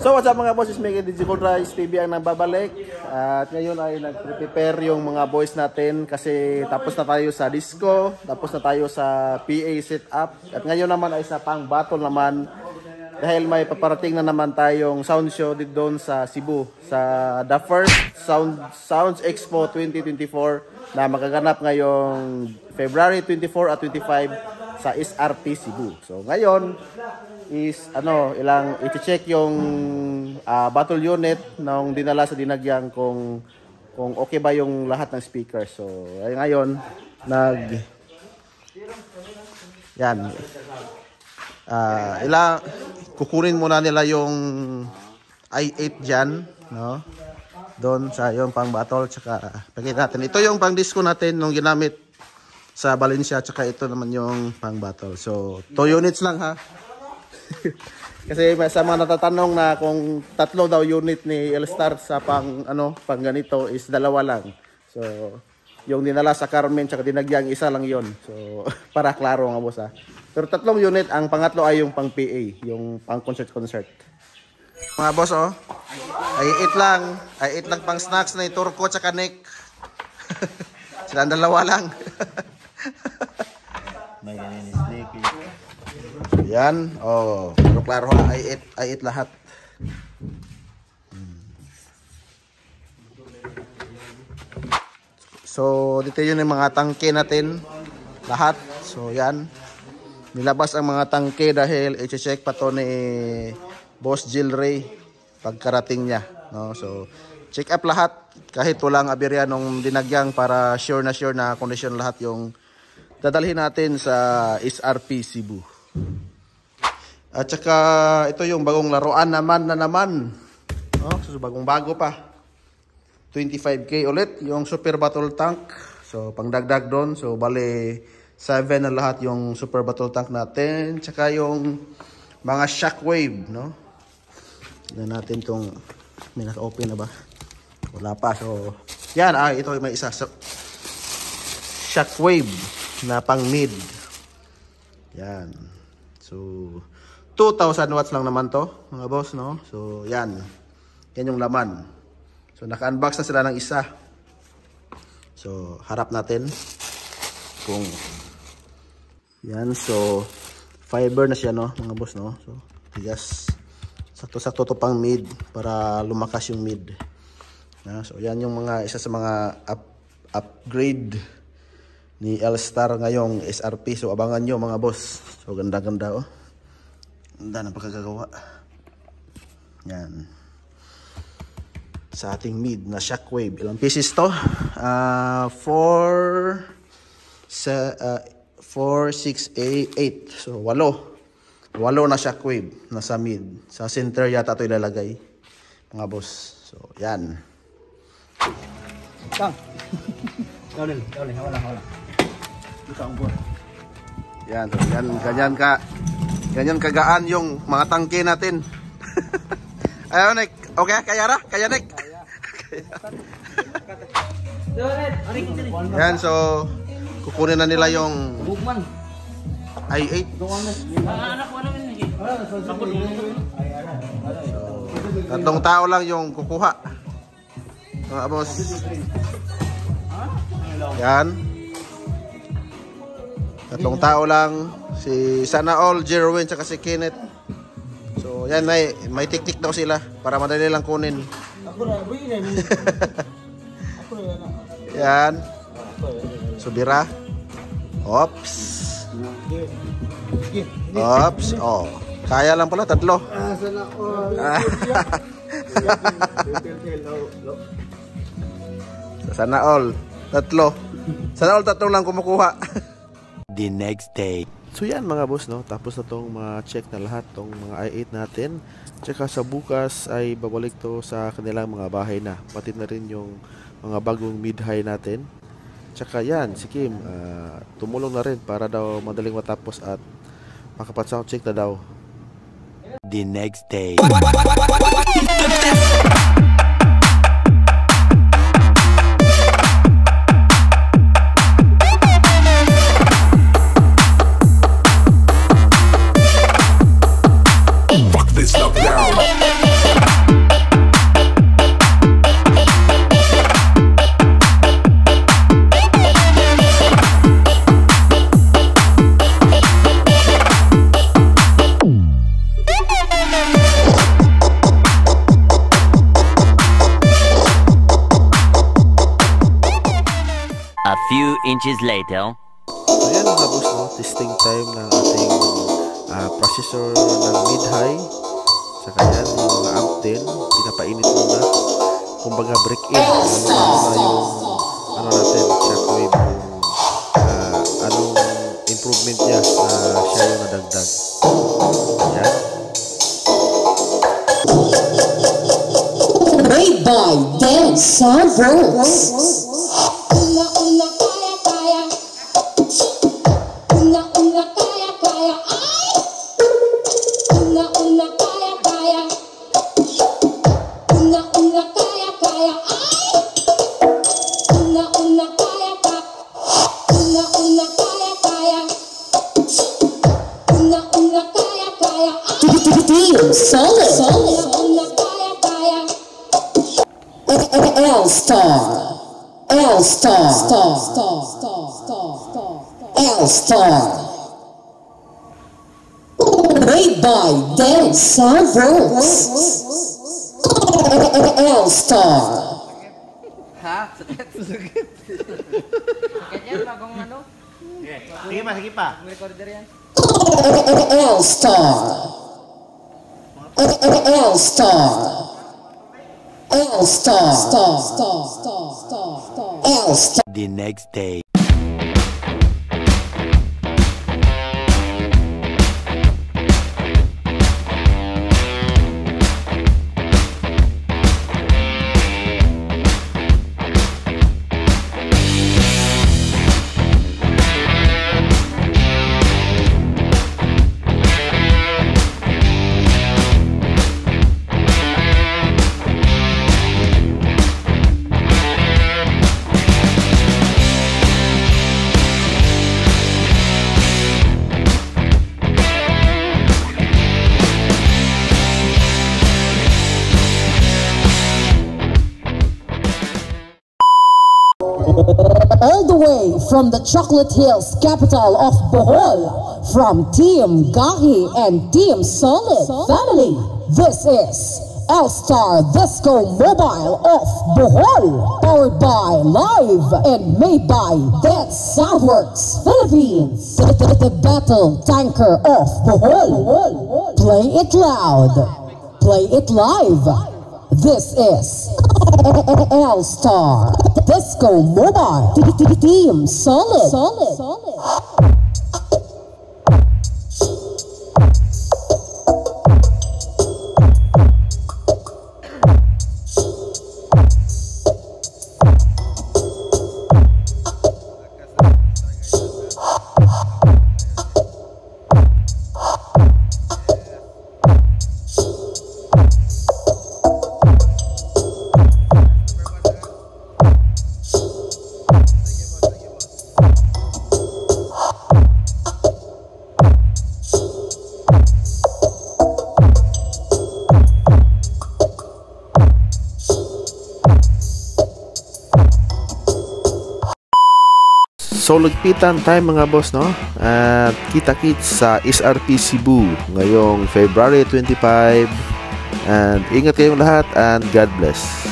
So what's up mga boss, is Mega Digital Rice TV ang nagbabalik. At ngayon ay nag-prepare yung mga boys natin kasi tapos na tayo sa disco, tapos na tayo sa PA setup. At ngayon naman ay sa pang battle naman dahil may paparating na naman tayong sound show dito doon sa Cebu sa the first Sounds Expo 2024 na magaganap ngayong February 24 at 25 sa SRP Cebu. So ngayon is i-check yung battle unit nung dinala sa Dinagyang kung okay ba yung lahat ng speakers. So ay ngayon kukunin muna nila yung i8 dyan, no? Doon sa yung pang battle, tsaka pakita natin. Ito yung pang disco natin nung ginamit sa Valencia, tsaka ito naman yung pang battle. So 2 units lang ha. Kasi may sa mga natatanong na kung 3 daw unit ni L-Star sa pang ganito is 2 lang. So yung dinala sa Carmen tsaka Dinagyang isa lang yon. So para klaro nga boss ha. Pero 3 unit, ang pangatlo ay yung pang PA, yung pang concert. Mga boss ay 8 lang pang snacks na Turco tsaka Nick. Sila 2 lang. May snake. Yan, pero klaro ha, ay 8 lahat. So dito yun yung mga tangke natin lahat. So yan, nilabas ang mga tangke dahil i-check pa to ni Boss Jill Ray pagkarating niya, no? So check up lahat kahit walang aberya nung Dinagyang para sure na condition lahat yung dadalhin natin sa SRP Cebu. At saka ito yung bagong laruan naman, no? So bagong bago pa. 25k ulit yung Super Battle Tank. So pangdagdag doon. So bale 7 na lahat yung Super Battle Tank natin. Tsaka yung mga Shockwave, no? Tignan natin tong may naka-open na ba? Wala pa. So yan, ito may isa. So, Shockwave na pang mid. Yan. So 2,000 watts lang naman to mga boss, no? So yan. Yan yung laman. So naka-unbox na sila ng isa. So harap natin kung yan. So fiber na siya, no mga boss, no? So tigas. Sakto-sakto to pang mid para lumakas yung mid. So yan yung mga isa sa mga upgrade ni L-Star ngayong SRP. So abangan nyo mga boss. So ganda-ganda Ganda na pagkagagawa. Yan. Sa ating mid na Shockwave. Ilang pieces to? 4, 6, 8. So 8 na Shockwave nasa mid. Sa center yata ito ilalagay mga boss. So yan. Kang. Wala. Yan, so ganyan kagaan yung mga tangke natin. Ayaw, Nick. Okay, kaya Nick. Yan, so kukunin na nila yung i8. So, 3 tao lang yung kukuha. Mga boss. Yan. 3 tao lang. Si Sana All, Jerwin, tsaka si Kenneth. So yan, may tik-tik daw sila para madali lang kunin. Yan. Subira. Ops. Kaya lang pala 3. Sana All 3. Sana All 3 lang kumukuha. The next day. So yan mga boss, no? Tapos na tong mga check na lahat tong mga i8 natin. Tsaka sa bukas ay babalik to sa kanilang mga bahay na. Pati na rin yung mga bagong mid-high natin. Tsaka yan, si Kim tumulong na rin para daw madaling matapos at makapat-sound check na daw. The next day. Fuck this up now. few inches later. So yan mga boss, no? Testing time ng ating processor ng mid-high. Saka yan, yung mga amp din, pinapainit muna. Kumbaga break-in. Yung ano natin, shockwave, anong improvement niya na siya yung nadagdag. Yan. Made by Dance Sound Works. L-Star. Made by Dance Sound Works. L-Star. Ha? Sakit. Sakit yan, bagong ano? Sige pa. Recorder yan. L-Star. L-Star. L-Star. L-Star. The next day. All the way from the Chocolate Hills, capital of Bohol, from Team Gahi and Team Solid Family, this is L-Star Disco Mobile of Bohol, powered by Live and made by Dance Soundworks Philippines, the battle tanker of Bohol. Play it loud, play it live. This is L-Star Disco Mobile Team Solid. So lagpitan tayo mga boss, no? At kita-kits sa SRP Cebu ngayong February 25. And ingat kayong lahat and God bless.